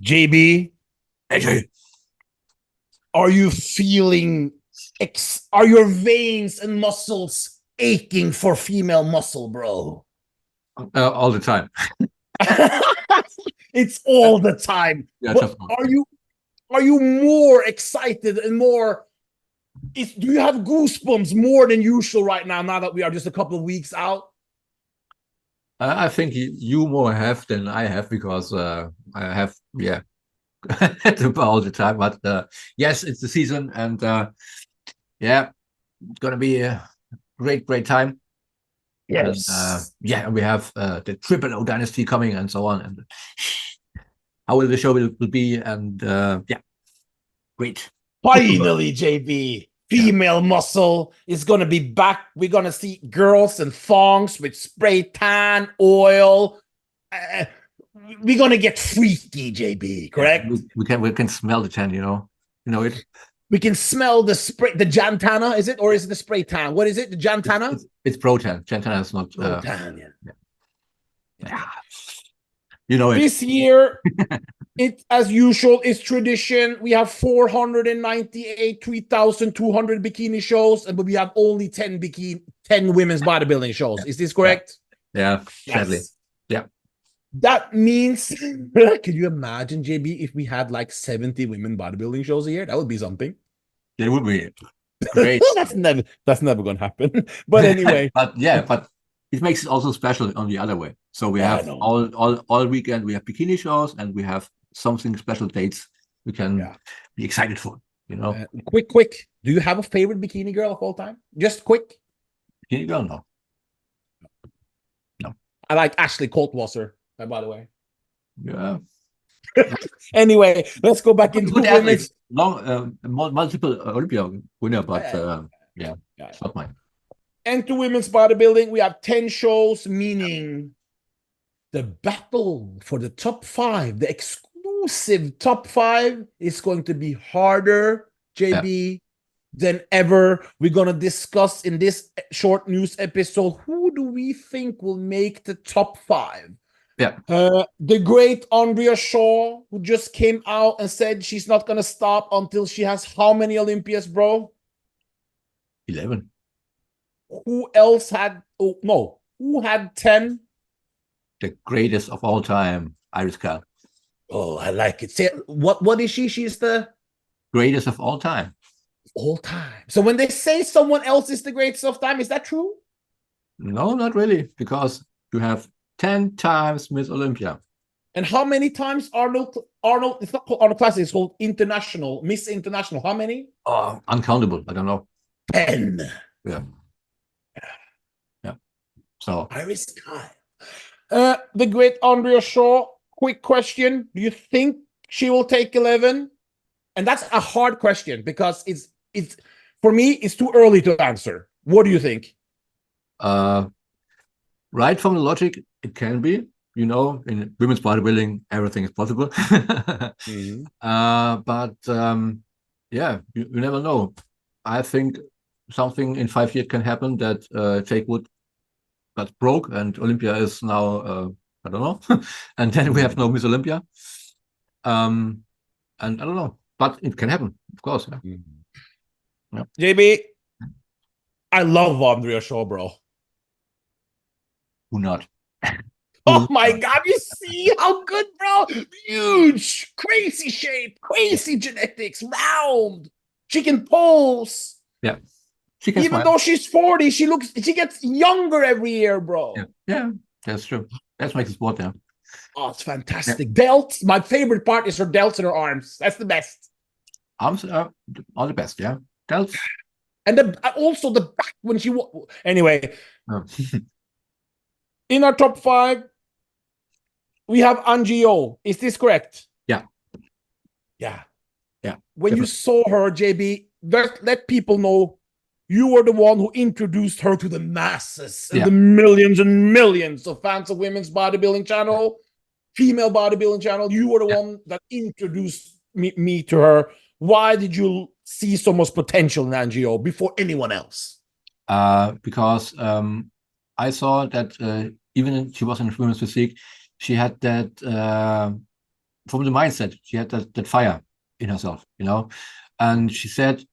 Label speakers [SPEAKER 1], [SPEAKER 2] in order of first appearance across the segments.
[SPEAKER 1] JB,
[SPEAKER 2] AJ,
[SPEAKER 1] are you feeling, are your veins and muscles aching for female muscle, bro?
[SPEAKER 2] all the time.
[SPEAKER 1] It's all the time.
[SPEAKER 2] Yeah,
[SPEAKER 1] But are you more excited and more, do you have goosebumps more than usual right now that we are just a couple of weeks out?
[SPEAKER 2] I think you more have than I have because I have, all the time. But yes, it's the season, and yeah, it's gonna be a great time.
[SPEAKER 1] Yes.
[SPEAKER 2] And we have the Triple O Dynasty coming and so on. And how will the show will be? And great.
[SPEAKER 1] Finally, JB, female muscle is going to be back. We're going to see girls in thongs with spray tan, oil. We're going to get freaky, JB, correct?
[SPEAKER 2] Yeah, we can smell the tan, you know it.
[SPEAKER 1] We can smell the Jantana, is it? Or is it the spray tan? What is it? The Jantana?
[SPEAKER 2] It's Pro-Tan. Jantana is not.
[SPEAKER 1] Pro-tan,
[SPEAKER 2] yeah. You know it.
[SPEAKER 1] This year, it, as usual, is tradition. We have 498, 3,200 bikini shows, but we have only 10 women's bodybuilding shows. Is this correct?
[SPEAKER 2] Yeah, sadly.
[SPEAKER 1] Yes.
[SPEAKER 2] Yeah.
[SPEAKER 1] That means, can you imagine, JB, if we had like 70 women bodybuilding shows a year? That would be something.
[SPEAKER 2] It would be great.
[SPEAKER 1] that's never going to happen. But anyway.
[SPEAKER 2] but it makes it also special on the other way. So we have all weekend, we have bikini shows, and we have something special dates we can be excited for, you know.
[SPEAKER 1] Quick. Do you have a favorite bikini girl of all time? Just quick.
[SPEAKER 2] Bikini girl, no.
[SPEAKER 1] I like Ashley Coltwasser, by the way.
[SPEAKER 2] Yeah.
[SPEAKER 1] Anyway, let's go back into women's.
[SPEAKER 2] Multiple Olympia winner, but it's not mine.
[SPEAKER 1] And to women's bodybuilding, we have 10 shows, meaning the battle for the top 5, the exclusive top 5 is going to be harder, JB, than ever. We're going to discuss in this short news episode, who do we think will make the top 5?
[SPEAKER 2] Yeah.
[SPEAKER 1] The great Andrea Shaw, who just came out and said she's not going to stop until she has how many Olympias, bro?
[SPEAKER 2] 11.
[SPEAKER 1] Who else had, who had 10?
[SPEAKER 2] The greatest of all time, Iris Cal.
[SPEAKER 1] Oh, I like it. Say, what is she? She's the
[SPEAKER 2] greatest of all time.
[SPEAKER 1] All time. So when they say someone else is the greatest of time, is that true?
[SPEAKER 2] No, not really, because you have 10 times Miss Olympia.
[SPEAKER 1] And how many times Arnold, it's not called Arnold Classic, it's called International, Miss International. How many?
[SPEAKER 2] Oh, uncountable. I don't know.
[SPEAKER 1] 10.
[SPEAKER 2] Yeah. So
[SPEAKER 1] Iris Kyle. The great Andrea Shaw, quick question. Do you think she will take 11? And that's a hard question because it's for me, it's too early to answer. What do you think?
[SPEAKER 2] Right from the logic, it can be. You know, in women's bodybuilding, everything is possible. But you never know. I think something in 5 years can happen that Jake Wood got broke and Olympia is now, I don't know. And then we have no Miss Olympia. And I don't know, but it can happen, of course. Yeah.
[SPEAKER 1] JB, I love Andrea Shaw, bro.
[SPEAKER 2] Who not?
[SPEAKER 1] Oh my God, you see how good, bro? Huge, crazy shape, crazy genetics, round. She can pose.
[SPEAKER 2] Yeah. She can
[SPEAKER 1] Even though she's 40, she gets younger every year, bro.
[SPEAKER 2] Yeah, that's true. That makes it sport, yeah.
[SPEAKER 1] Oh, it's fantastic. Yeah. Delts. My favorite part is her delts in her arms. That's the best.
[SPEAKER 2] Arms are the best, yeah. Delts.
[SPEAKER 1] And also the back when she... Anyway. In our top 5, we have Angela Yeo. Is this correct?
[SPEAKER 2] Yeah.
[SPEAKER 1] When you saw her, JB, let people know you were the one who introduced her to the masses and the millions and millions of fans of women's bodybuilding channel, female bodybuilding channel. You were the one that introduced me to her. Why did you see so much potential in Angela Yeo before anyone else?
[SPEAKER 2] Because I saw that even if she was in women's physique, she had that from the mindset, she had that fire in herself, you know. And she said,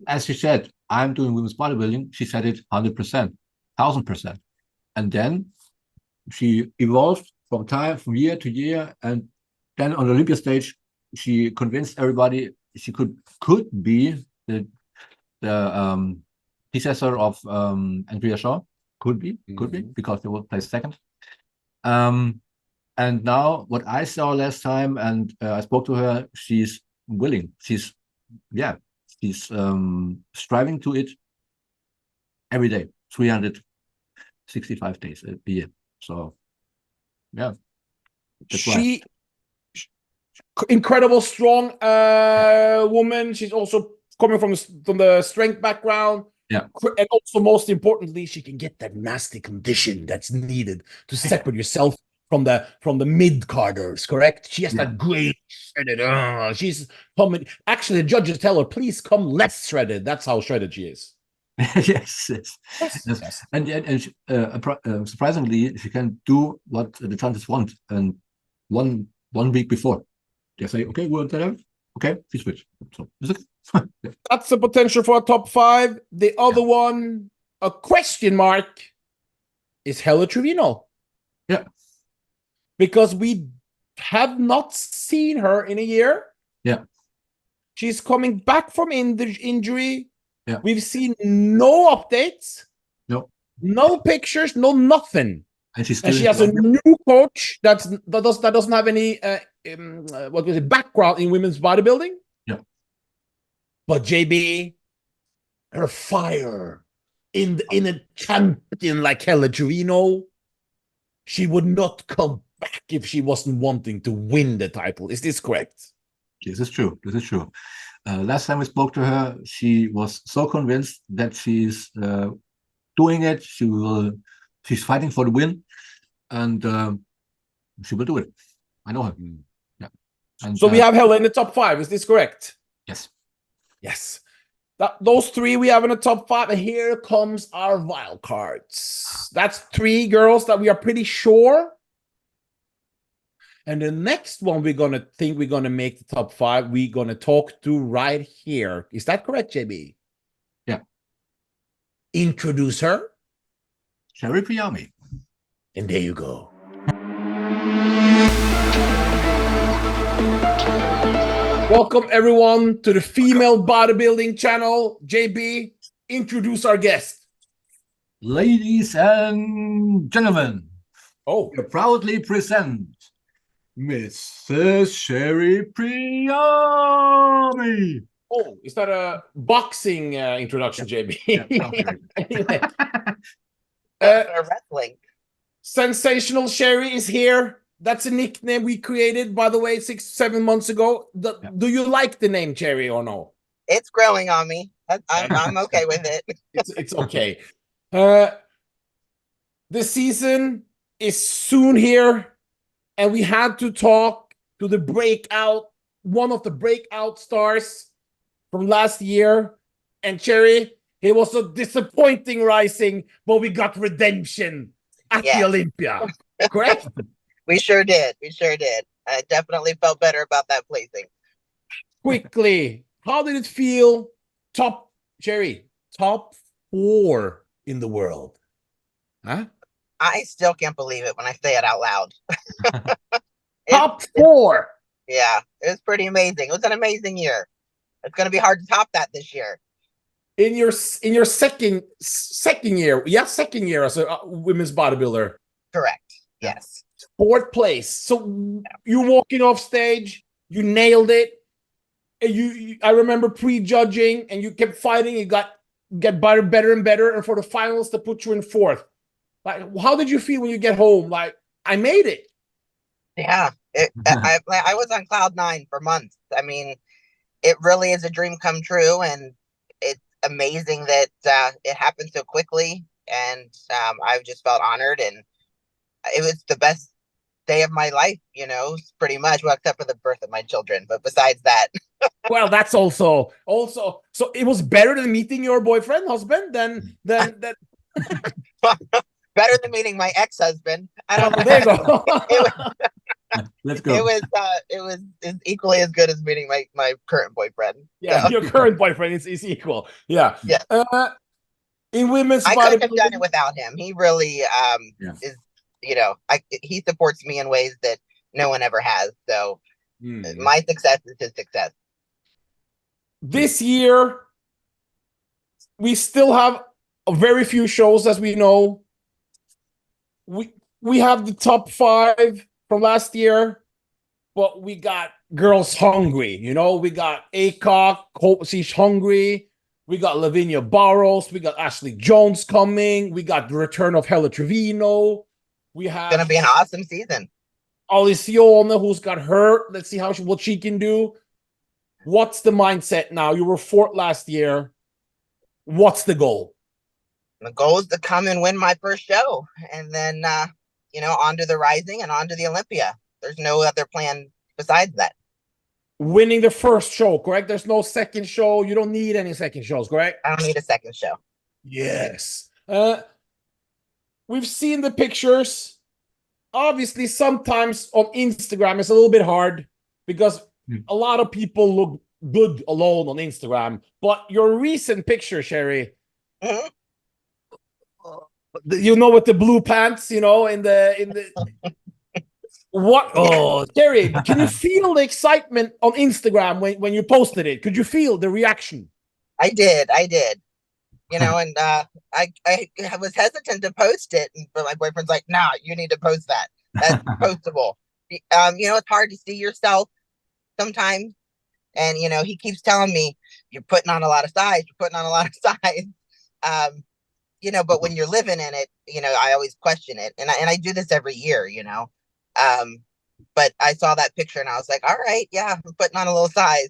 [SPEAKER 2] as she said, I'm doing women's bodybuilding. She said it 100%, 1000%. And then she evolved from year to year. And then on the Olympia stage, she convinced everybody she could be the predecessor of Andrea Shaw. Could be, because they will play second. And now what I saw last time, and I spoke to her, she's willing. She's striving to it every day, 365 days a year. So, yeah.
[SPEAKER 1] She incredible, strong woman. She's also coming from the strength background.
[SPEAKER 2] Yeah.
[SPEAKER 1] And also, most importantly, she can get that nasty condition that's needed to separate yourself from the mid-carders, correct? She has that great shredded. She's coming. Actually, the judges tell her, please come less shredded. That's how shredded she is.
[SPEAKER 2] Yes. And surprisingly, she can do what the judges want. And one week before, they say, okay, we'll tell her. Okay, we switch. So
[SPEAKER 1] that's the potential for a top 5. The other one, a question mark, is Helle Trevino.
[SPEAKER 2] Yeah.
[SPEAKER 1] Because we have not seen her in a year.
[SPEAKER 2] Yeah.
[SPEAKER 1] She's coming back from injury.
[SPEAKER 2] Yeah.
[SPEAKER 1] We've seen no updates. No pictures, no nothing. And she has a new coach that doesn't have any background in women's bodybuilding.
[SPEAKER 2] Yeah.
[SPEAKER 1] But JB, her fire in a champion like Helle Trevino, she would not come back if she wasn't wanting to win the title. Is this correct?
[SPEAKER 2] This is true. Last time we spoke to her, she was so convinced that she's doing it. She's fighting for the win, and she will do it. I know her. Yeah. And,
[SPEAKER 1] so we have Helle in the top 5. Is this correct?
[SPEAKER 2] Yes.
[SPEAKER 1] Those 3 we have in the top 5, and here comes our wild cards. That's 3 girls that we are pretty sure. And the next one we're gonna make the top 5. We're gonna talk to right here. Is that correct, JB?
[SPEAKER 2] Yeah.
[SPEAKER 1] Introduce her.
[SPEAKER 2] Sherry Priami.
[SPEAKER 1] And there you go. Welcome everyone to the Female Bodybuilding channel. JB, introduce our guest.
[SPEAKER 2] Ladies and gentlemen, we proudly present Mrs. Sherry Priami.
[SPEAKER 1] Oh, is that a boxing introduction, JB?
[SPEAKER 3] Anyway. Wrestling.
[SPEAKER 1] Sensational Sherry is here. That's a nickname we created, by the way, 6-7 months ago. Do you like the name Sherry or no?
[SPEAKER 3] It's growing on me. I'm okay with it.
[SPEAKER 1] It's okay. The season is soon here, and we had to talk to one of the breakout stars from last year. And Sherry, it was a disappointing rising, but we got redemption at the Olympia. Correct?
[SPEAKER 3] We sure did. I definitely felt better about that placing.
[SPEAKER 1] Quickly, how did it feel? Top 4 in the world. Huh?
[SPEAKER 3] I still can't believe it when I say it out loud.
[SPEAKER 1] Top 4.
[SPEAKER 3] Yeah, it was pretty amazing. It was an amazing year. It's going to be hard to top that this year.
[SPEAKER 1] In your second year, second year as a women's bodybuilder.
[SPEAKER 3] Correct. Yes.
[SPEAKER 1] 4th place. So you walking off stage, you nailed it. And I remember prejudging, and you kept fighting. You got better and better, and for the finals to put you in 4th. Like, how did you feel when you get home? Like, I made it.
[SPEAKER 3] Yeah, I was on cloud 9 for months. I mean, it really is a dream come true, and it's amazing that it happened so quickly. And I've just felt honored, and it was the best day of my life, pretty much. Well, except for the birth of my children, but besides that.
[SPEAKER 1] Well, that's also. So it was better than meeting your husband, than
[SPEAKER 3] better than meeting my ex-husband. I don't know.
[SPEAKER 1] There you go.
[SPEAKER 2] Let's go.
[SPEAKER 3] It was equally as good as meeting my current boyfriend.
[SPEAKER 1] Yeah,
[SPEAKER 3] So,
[SPEAKER 1] your current boyfriend is equal. Yeah.
[SPEAKER 3] Yeah.
[SPEAKER 1] In women's
[SPEAKER 3] I couldn't have done
[SPEAKER 1] bodybuilding,
[SPEAKER 3] it without him. He really
[SPEAKER 2] Yeah.
[SPEAKER 3] is, he supports me in ways that no one ever has. So my success is his success.
[SPEAKER 1] this year, we still have very few shows, as we know. We have the top 5 from last year, but we got girls hungry. You know, we got Acock, hope she's hungry. We got Lavinia Barros. We got Ashley Jones coming. We got the return of Helle Trevino. We have
[SPEAKER 3] It's gonna be an awesome season.
[SPEAKER 1] Alicione, who's got hurt. Let's see what she can do. What's the mindset now? You were 4th last year. What's the goal?
[SPEAKER 3] The goal is to come and win my first show, and then on to the Rising and on to the Olympia. There's no other plan besides that.
[SPEAKER 1] Winning the first show, correct? There's no second show. You don't need any second shows, correct?
[SPEAKER 3] I don't need a second show.
[SPEAKER 1] Yes. We've seen the pictures. Obviously, sometimes on Instagram, it's a little bit hard because a lot of people look good alone on Instagram. But your recent picture, Sherry, with the blue pants, in the what? Oh, Sherry, can you feel the excitement on Instagram when you posted it? Could you feel the reaction?
[SPEAKER 3] I did. And I was hesitant to post it, but my boyfriend's like, "Nah, you need to post that. That's postable." It's hard to see yourself sometimes, and he keeps telling me, "You're putting on a lot of size. You're putting on a lot of size." But when you're living in it, I always question it, and I do this every year, But I saw that picture and I was like, all right, yeah, I'm putting on a little size.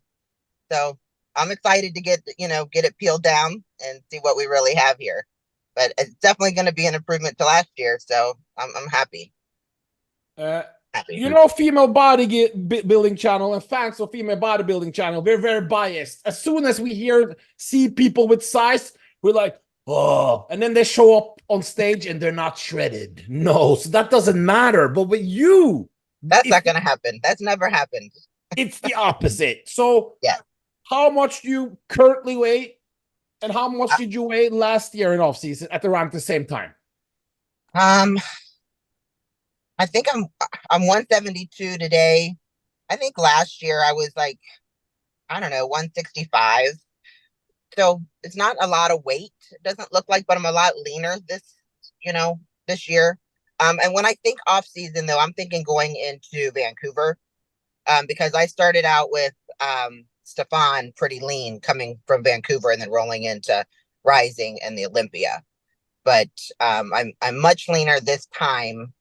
[SPEAKER 3] So I'm excited to get it peeled down and see what we really have here. But it's definitely going to be an improvement to last year. So I'm happy. Happy.
[SPEAKER 1] Female bodybuilding channel and fans of female bodybuilding channel, we're very biased. As soon as we see people with size, we're like, oh, and then they show up on stage and they're not shredded. No, so that doesn't matter. But with you,
[SPEAKER 3] that's not going to happen. That's never happened.
[SPEAKER 1] It's the opposite. So
[SPEAKER 3] yeah.
[SPEAKER 1] How much do you currently weigh, and how much did you weigh last year in off season at around the same time?
[SPEAKER 3] I think I'm 172 today. I think last year I was like, I don't know, 165. So it's not a lot of weight. It doesn't look like, but I'm a lot leaner this year. And when I think off season though, I'm thinking going into Vancouver, because I started out with Stefan pretty lean coming from Vancouver and then rolling into Rising and the Olympia. But I'm much leaner this time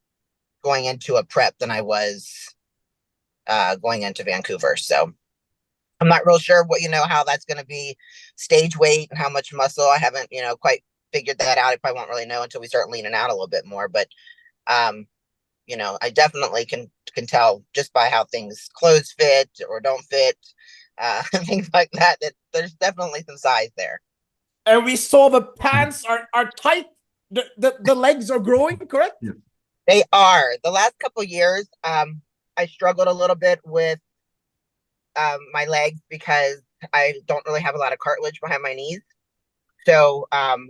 [SPEAKER 3] going into a prep than I was going into Vancouver. So I'm not real sure how that's going to be stage weight and how much muscle. I haven't, quite figured that out. I probably won't really know until we start leaning out a little bit more. But, I definitely can tell just by how clothes fit or don't fit, things like that there's definitely some size there.
[SPEAKER 1] And we saw the pants are tight. The legs are growing, correct?
[SPEAKER 3] Yeah. They are. The last couple of years, I struggled a little bit with my legs because I don't really have a lot of cartilage behind my knees. So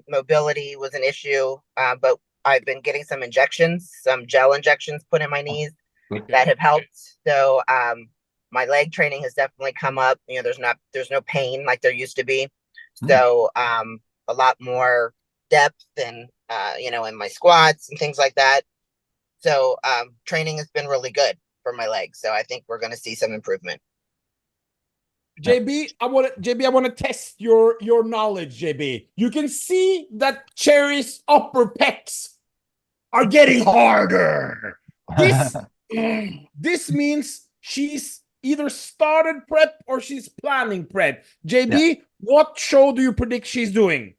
[SPEAKER 3] mobility was an issue, but I've been getting some gel injections put in my knees that have helped. So my leg training has definitely come up. There's no pain like there used to be. So a lot more depth and, in my squats and things like that. So training has been really good for my legs. So I think we're going to see some improvement.
[SPEAKER 1] JB, I want to test your knowledge, JB. You can see that Cherry's upper pecs are getting harder. This means she's either started prep or she's planning prep. JB, what show do you predict she's doing?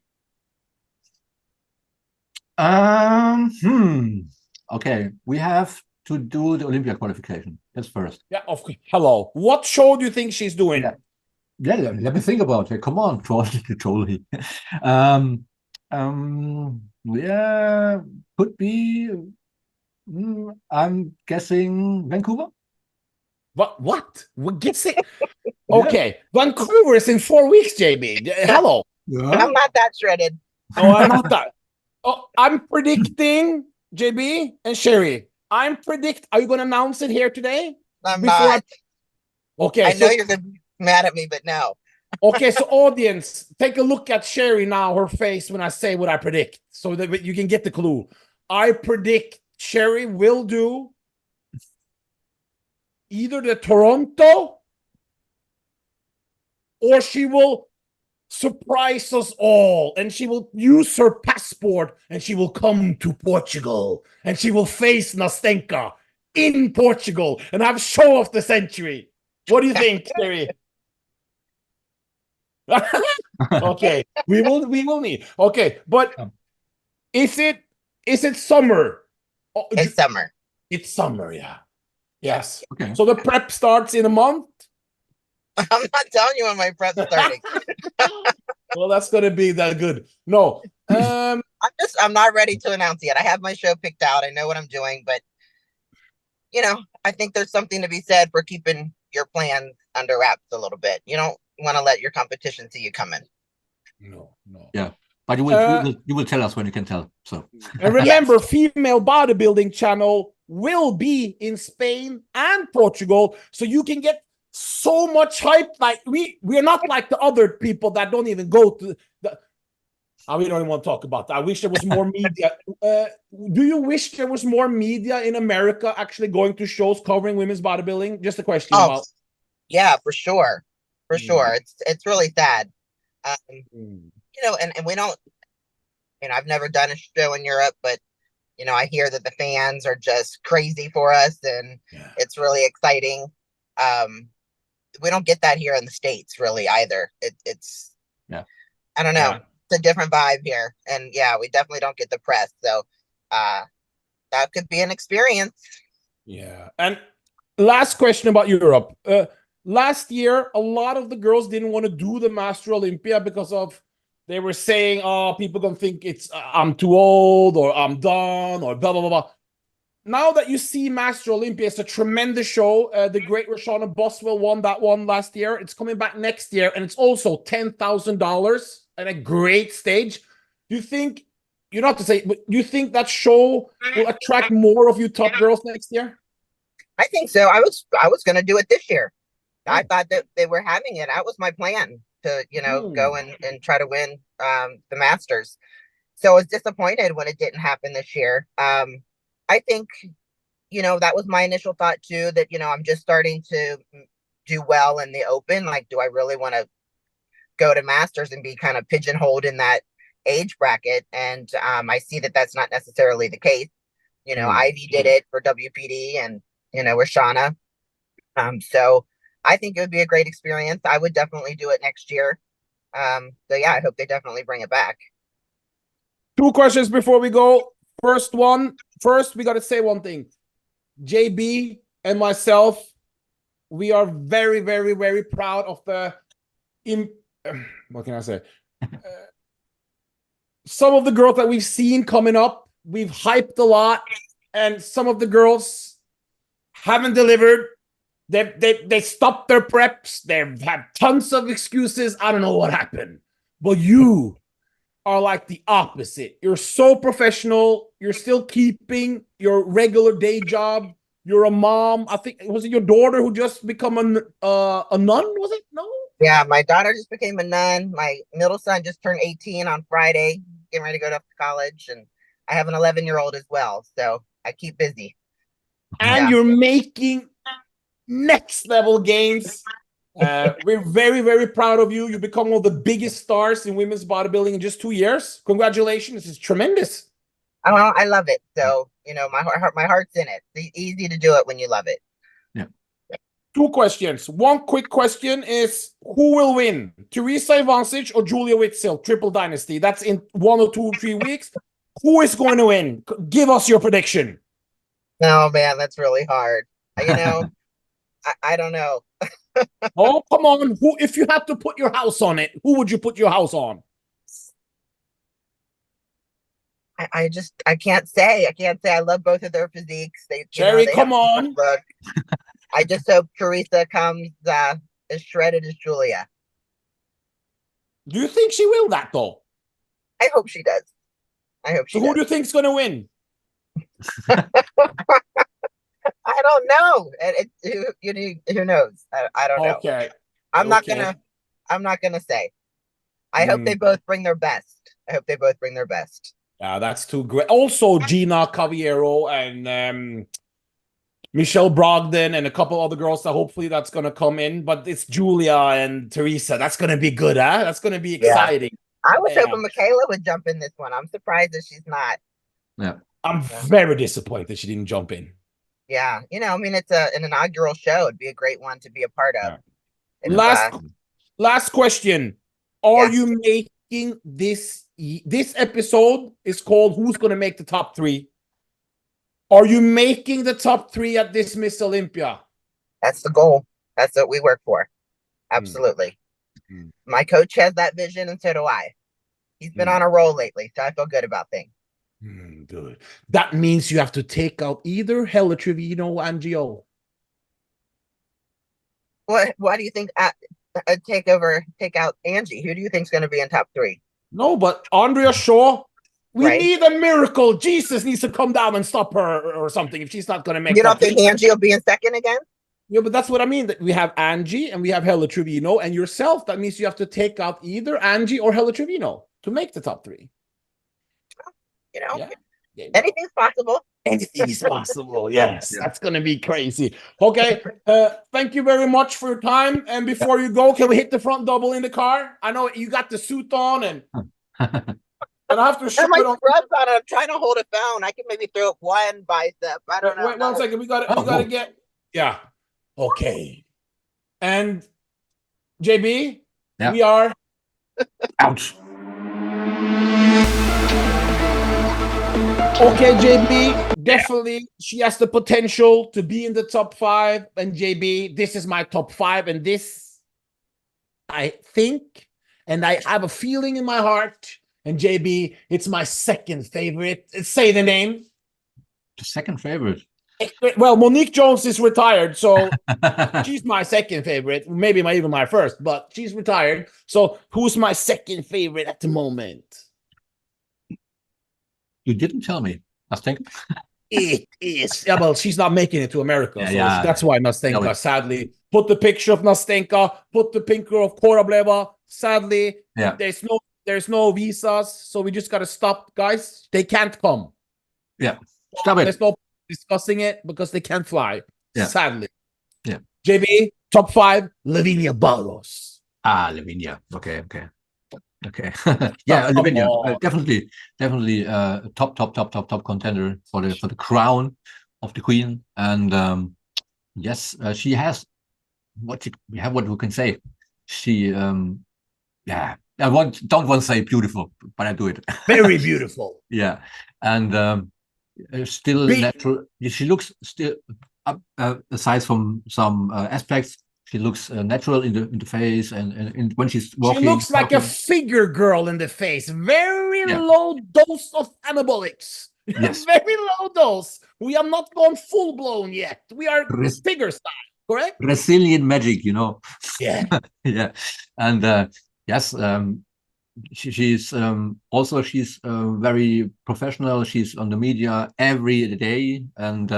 [SPEAKER 2] Okay, we have to do the Olympia qualification. That's first.
[SPEAKER 1] Yeah, of course. Hello. What show do you think she's doing?
[SPEAKER 2] Yeah, let me think about it. Come on, trolley. Yeah, could be. I'm guessing Vancouver.
[SPEAKER 1] What gets it? Okay, Vancouver is in 4 weeks, JB. Hello.
[SPEAKER 3] I'm not that shredded.
[SPEAKER 1] Oh, I'm not that. Oh, I'm predicting, JB and Sherry. Are you going to announce it here today?
[SPEAKER 3] I'm not.
[SPEAKER 1] Okay.
[SPEAKER 3] I know you're going to be mad at me, but no.
[SPEAKER 1] Okay, so audience, take a look at Sherry now, her face when I say what I predict, so that you can get the clue. I predict Sherry will do either the Toronto or she will surprise us all and she will use her passport and she will come to Portugal and she will face Nastenka in Portugal and have show of the century. What do you think, Sherry? Okay, we will need. Okay, but is it summer?
[SPEAKER 3] It's summer.
[SPEAKER 1] It's summer, yeah. Yes.
[SPEAKER 2] Okay.
[SPEAKER 1] So the prep starts in a month.
[SPEAKER 3] I'm not telling you when my prep's starting.
[SPEAKER 1] Well, that's gonna be that good. No,
[SPEAKER 3] I'm not ready to announce yet. I have my show picked out. I know what I'm doing, but I think there's something to be said for keeping your plans under wraps a little bit. You don't want to let your competition see you coming.
[SPEAKER 1] No.
[SPEAKER 2] Yeah, but you will tell us when you can tell. So
[SPEAKER 1] and remember, yes. Female bodybuilding channel will be in Spain and Portugal, so you can get so much hype. Like we're not like the other people that don't even go to the. We don't even want to talk about that. I wish there was more media. Do you wish there was more media in America actually going to shows covering women's bodybuilding? Just a question about.
[SPEAKER 3] Yeah, for sure. For sure. It's really sad. And we don't, I've never done a show in Europe, but, I hear that the fans are just crazy for us and it's really exciting. We don't get that here in the States really either. It's I don't know. Yeah. It's a different vibe here. And we definitely don't get the press. So that could be an experience.
[SPEAKER 1] Yeah. And last question about Europe. Last year, a lot of the girls didn't want to do the Master Olympia because they were saying, oh, people gonna think it's I'm too old or I'm done or blah, blah, blah, blah. Now that you see Master Olympia, it's a tremendous show. The great Roshana Boswell won that one last year. It's coming back next year, and it's also $10,000 and a great stage. Do you think, you don't have to say, but do you think that show will attract more of you top girls next year?
[SPEAKER 3] I think so. I was going to do it this year. I thought that they were having it. That was my plan to, go and try to win the Masters. So I was disappointed when it didn't happen this year. I think, that was my initial thought too, that, I'm just starting to do well in the open. Like, do I really want to go to Masters and be kind of pigeonholed in that age bracket? And I see that that's not necessarily the case. Ivy did it for WPD and, Roshana. So I think it would be a great experience. I would definitely do it next year. So I hope they definitely bring it back.
[SPEAKER 1] 2 questions before we go. First, we got to say one thing. JB and myself, we are very, very, very proud of what can I say? Some of the girls that we've seen coming up, we've hyped a lot, and some of the girls haven't delivered. They stopped their preps. They've had tons of excuses. I don't know what happened. But you are like the opposite. You're so professional. You're still keeping your regular day job. You're a mom. I think, was it your daughter who just become a nun? Was it? No?
[SPEAKER 3] Yeah, my daughter just became a nun. My middle son just turned 18 on Friday, getting ready to go to college. And I have an 11-year-old as well. So I keep busy.
[SPEAKER 1] And you're making next level gains. We're very, very proud of you. You become one of the biggest stars in women's bodybuilding in just 2 years. Congratulations. This is tremendous.
[SPEAKER 3] Oh, I love it. So, my heart's in it. It's easy to do it when you love it.
[SPEAKER 2] Yeah.
[SPEAKER 1] 2 questions. One quick question is, who will win? Teresa Ivancic or Julia Witzel, Triple Dynasty? That's in 1 or 2 or 3 weeks. Who is going to win? Give us your prediction.
[SPEAKER 3] Oh, man, that's really hard. I don't know.
[SPEAKER 1] Oh, come on. If you had to put your house on it, who would you put your house on?
[SPEAKER 3] I can't say. I love both of their physiques.
[SPEAKER 1] Sherry, come on.
[SPEAKER 3] I just hope Teresa comes as shredded as Julia.
[SPEAKER 1] Do you think she will that though?
[SPEAKER 3] I hope she does. I hope she
[SPEAKER 1] So who
[SPEAKER 3] does.
[SPEAKER 1] do you think's gonna win?
[SPEAKER 3] I don't know. Who knows? I don't know.
[SPEAKER 1] Okay.
[SPEAKER 3] I'm not gonna say. I hope they both bring their best. I hope they both bring their best.
[SPEAKER 1] Yeah, that's too great. Also, Gina Cavallero and Michelle Brogdon and a couple other girls that hopefully that's gonna come in. But it's Julia and Teresa. That's gonna be good, huh? That's gonna be exciting.
[SPEAKER 3] I was hoping Michaela would jump in this one. I'm surprised that she's not.
[SPEAKER 2] Yeah.
[SPEAKER 1] I'm very disappointed she didn't jump in.
[SPEAKER 3] Yeah, I mean, it's an inaugural show. It'd be a great one to be a part of.
[SPEAKER 1] Yeah. Last question. Are you making this episode is called Who's Gonna Make the Top 3? Are you making the top 3 at this Miss Olympia?
[SPEAKER 3] That's the goal. That's what we work for. Absolutely. My coach has that vision, and so do I. He's been on a roll lately, so I feel good about things.
[SPEAKER 1] Good. That means you have to take out either Helle, Trevino, or Andrea.
[SPEAKER 3] Why do you think take out Angie? Who do you think's going to be in top 3?
[SPEAKER 1] No, but Andrea Shaw, we need a miracle. Jesus needs to come down and stop her or something if she's not going to make.
[SPEAKER 3] You don't think Angie will be in second again?
[SPEAKER 1] Yeah, but that's what I mean. That we have Angie and we have Helle Trevino and yourself. That means you have to take out either Angie or Helle Trevino to make the top 3.
[SPEAKER 3] Anything's possible.
[SPEAKER 1] Anything is possible. Yes, that's going to be crazy. Okay, thank you very much for your time. And before you go, can we hit the front double in the car? I know you got the suit on, and I have to show
[SPEAKER 3] my scrubs on. I'm trying to hold a phone. I can maybe throw up one bicep. I don't know.
[SPEAKER 1] Wait 1 second. We got to get. Yeah. Okay. And JB, we are
[SPEAKER 2] ouch.
[SPEAKER 1] Okay, JB, definitely she has the potential to be in the top 5. And JB, this is my top 5. And this, I think, and I have a feeling in my heart. And JB, it's my second favorite. Say the name.
[SPEAKER 2] The second favorite.
[SPEAKER 1] Well, Monique Jones is retired, so she's my second favorite. Maybe even my first, but she's retired. So who's my second favorite at the moment?
[SPEAKER 2] You didn't tell me, Nastenka.
[SPEAKER 1] It is. Yeah, well, she's not making it to America.
[SPEAKER 2] Yeah,
[SPEAKER 1] that's why Nastenka, sadly. Put the picture of Nastenka, put the picture of Korableva. Sadly, there's no visas, so we just got to stop, guys. They can't come.
[SPEAKER 2] Yeah, stop it.
[SPEAKER 1] There's no discussing it because they can't fly. Yeah. Sadly.
[SPEAKER 2] Yeah.
[SPEAKER 1] JB, top 5, Lavinia Barros.
[SPEAKER 2] Lavinia. Okay. Yeah, Lavinia, definitely top contender for the crown of the queen. And yes, she has what we can say. She don't want to say beautiful, but I do it.
[SPEAKER 1] Very beautiful.
[SPEAKER 2] Yeah, and still natural. She looks still aside from some aspects. She looks natural in the face, and when she's walking,
[SPEAKER 1] she looks like a figure girl in the face. Very low dose of anabolics.
[SPEAKER 2] Yes,
[SPEAKER 1] very low dose. We are not gone full blown yet. We are figure style, correct?
[SPEAKER 2] Brazilian magic,
[SPEAKER 1] Yeah,
[SPEAKER 2] yeah, and yes, she's also very professional. She's on the media every day, and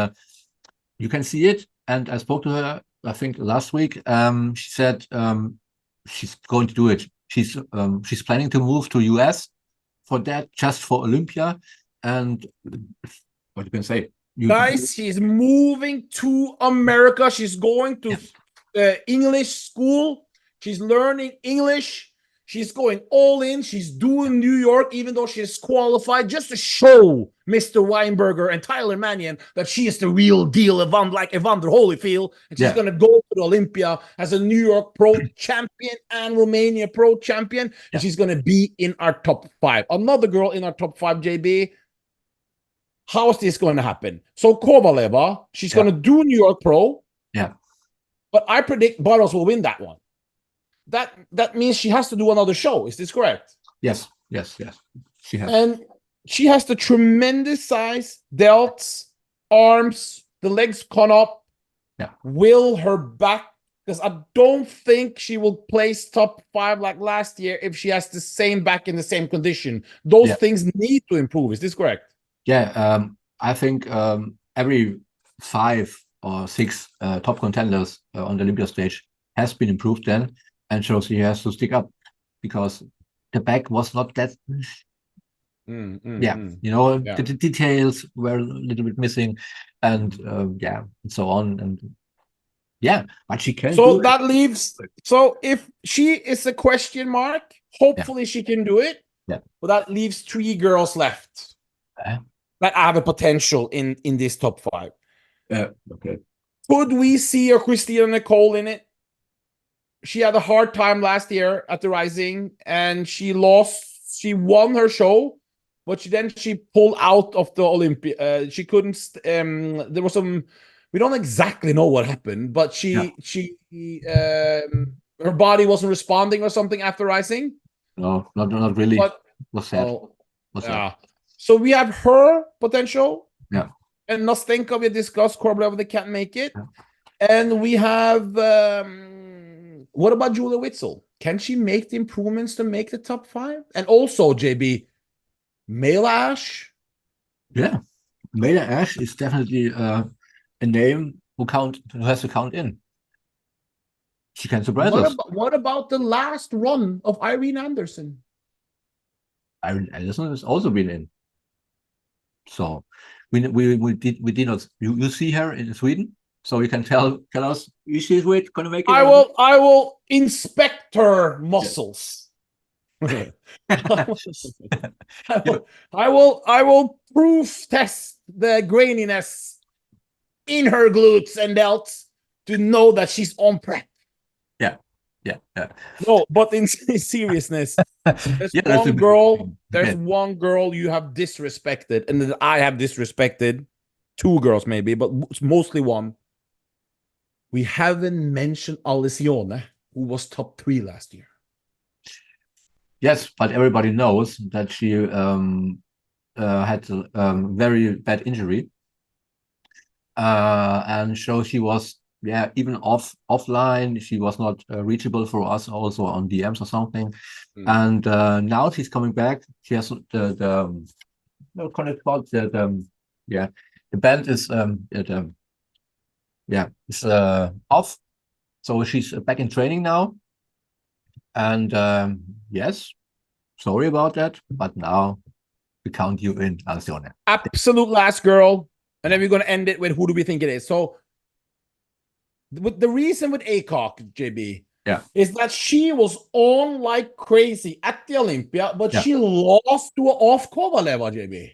[SPEAKER 2] you can see it. And I spoke to her, I think last week. She said she's going to do it. She's planning to move to US for that, just for Olympia. And what you can say,
[SPEAKER 1] guys, she's moving to America. She's going to English school. She's learning English. She's going all in. She's doing New York, even though she's qualified, just to show Mr. Weinberger and Tyler Mannion that she is the real deal, like Evander Holyfield. And she's going to go to the Olympia as a New York pro champion and Romania pro champion. And she's going to be in our top 5. Another girl in our top 5, JB. How is this going to happen? So Kovaleva, she's going to do New York pro.
[SPEAKER 2] Yeah.
[SPEAKER 1] But I predict Barros will win that one. That means she has to do another show. Is this correct?
[SPEAKER 2] Yes. She has.
[SPEAKER 1] And she has the tremendous size, delts, arms, the legs come up.
[SPEAKER 2] Yeah.
[SPEAKER 1] Will her back, because I don't think she will place top 5 like last year if she has the same back in the same condition. Those things need to improve. Is this correct?
[SPEAKER 2] Yeah, I think every 5 or 6 top contenders on the Olympia stage has been improved then, and so she has to stick up because the back was not that. The details were a little bit missing, and and so on, and but she can.
[SPEAKER 1] So that leaves. So if she is a question mark, hopefully she can do it.
[SPEAKER 2] Yeah.
[SPEAKER 1] But that leaves 3 girls left that have a potential in this top 5.
[SPEAKER 2] Okay.
[SPEAKER 1] Could we see a Christina Nicole in it? She had a hard time last year at the Rising, and she lost. She won her show, but she pulled out of the Olympia. She couldn't. There was some. We don't exactly know what happened, but her body wasn't responding or something after Rising.
[SPEAKER 2] No, not really.
[SPEAKER 1] But,
[SPEAKER 2] was sad.
[SPEAKER 1] Yeah. So we have her potential.
[SPEAKER 2] Yeah.
[SPEAKER 1] And Nastenka, we discussed. Korblev, they can't make it.
[SPEAKER 2] Yeah.
[SPEAKER 1] And we have. What about Julia Witzel? Can she make the improvements to make the top 5? And also, JB, Mela Ash?
[SPEAKER 2] Yeah. Mela Ash is definitely a name who has to count in. She can surprise us.
[SPEAKER 1] What about the last run of Irene Anderson?
[SPEAKER 2] Irene Anderson has also been in. So we did not. You see her in Sweden, so you can tell us is she going to make it?
[SPEAKER 1] I will inspect her muscles. I will proof test the graininess in her glutes and delts to know that she's on prep.
[SPEAKER 2] Yeah.
[SPEAKER 1] No, but in seriousness, there's one girl you have disrespected, and that I have disrespected. 2 girls maybe, but mostly one. We haven't mentioned Alessione, who was top 3 last year.
[SPEAKER 2] Yes, but everybody knows that she had a very bad injury, and so she was even offline. She was not reachable for us also on DMs or something. And now she's coming back. She has the band is it's off, so she's back in training now. And yes, sorry about that, but now we count you in, Alessione.
[SPEAKER 1] Absolute last girl, and then we're going to end it with who do we think it is. So the reason with ACOC, JB, is that she was on like crazy at the Olympia, but she lost to an off Kovaleva, JB.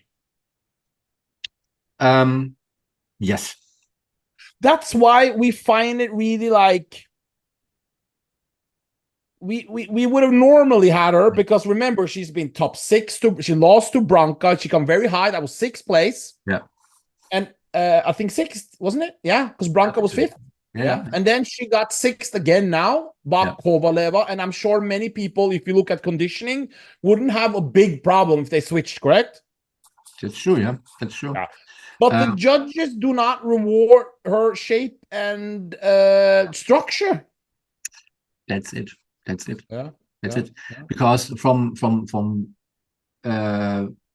[SPEAKER 2] Yes.
[SPEAKER 1] That's why we find it really like we would have normally had her, because remember, she's been top 6 she lost to Branca. She come very high. That was 6th place.
[SPEAKER 2] Yeah.
[SPEAKER 1] And I think 6th, wasn't it? Yeah, because Branca was 5th. Yeah. And then she got 6th again now, Kovaleva. And I'm sure many people, if you look at conditioning, wouldn't have a big problem if they switched, correct?
[SPEAKER 2] That's true, yeah. That's true. Yeah.
[SPEAKER 1] But the judges do not reward her shape and structure.
[SPEAKER 2] That's it.
[SPEAKER 1] Yeah.
[SPEAKER 2] That's it. Because from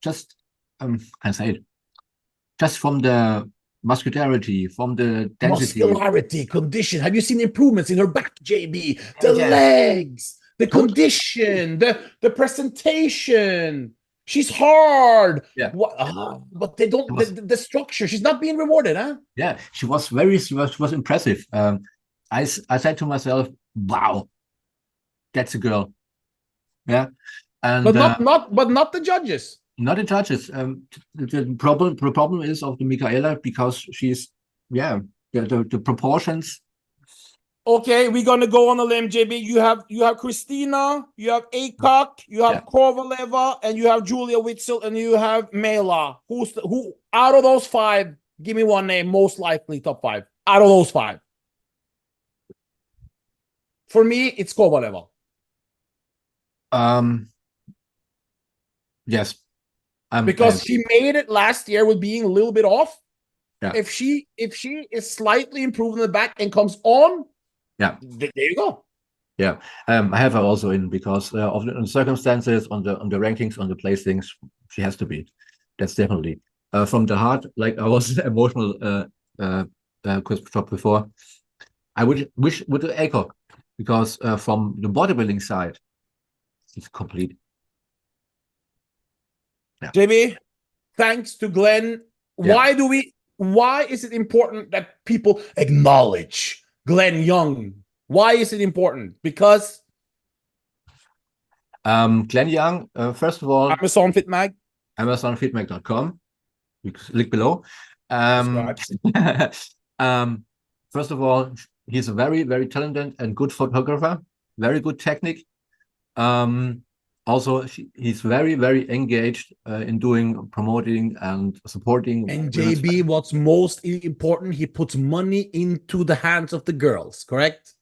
[SPEAKER 2] just can I say it? Just from the muscularity, from the density.
[SPEAKER 1] Muscularity, condition. Have you seen improvements in her back, JB? The legs, the condition, the presentation. She's hard.
[SPEAKER 2] Yeah.
[SPEAKER 1] But they don't the structure. She's not being rewarded, huh?
[SPEAKER 2] Yeah, she was impressive. I said to myself, wow, that's a girl. Yeah. And
[SPEAKER 1] but not the judges.
[SPEAKER 2] Not the judges. The problem is of the Michaela, because she's the proportions.
[SPEAKER 1] Okay, we're gonna go on a limb, JB. You have Christina, you have ACOC, you have Kovaleva, and you have Julia Witzel, and you have Mela. Who out of those 5? Give me one name, most likely top 5. Out of those 5, for me, it's Kovaleva.
[SPEAKER 2] Yes.
[SPEAKER 1] Because she made it last year with being a little bit off.
[SPEAKER 2] Yeah.
[SPEAKER 1] If she is slightly improved in the back and comes on,
[SPEAKER 2] Yeah.
[SPEAKER 1] there you go.
[SPEAKER 2] Yeah, I have her also in because of the circumstances on the rankings, on the placings, she has to be. That's definitely from the heart. Like I was emotional quiz talk before. I would wish with the echo because from the bodybuilding side, it's complete. Yeah.
[SPEAKER 1] JB, thanks to Glenn.
[SPEAKER 2] Yeah.
[SPEAKER 1] Why is it important that people acknowledge Glenn Young? Why is it important? Because
[SPEAKER 2] Glenn Young, first of all,
[SPEAKER 1] Amazon FitMag,
[SPEAKER 2] AmazonFeedback.com. Link below. First of all, he's a very, very talented and good photographer, very good technique. Also, he's very, very engaged in doing promoting and supporting.
[SPEAKER 1] and JB, what's most important, he puts money into the hands of the girls, correct?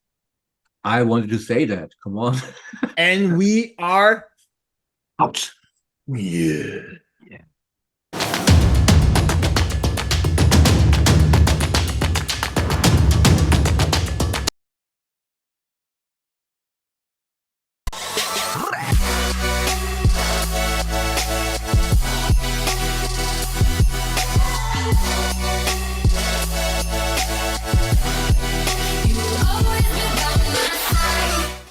[SPEAKER 2] I wanted to say that. Come on.
[SPEAKER 1] And we are
[SPEAKER 2] Ouch.
[SPEAKER 1] yeah.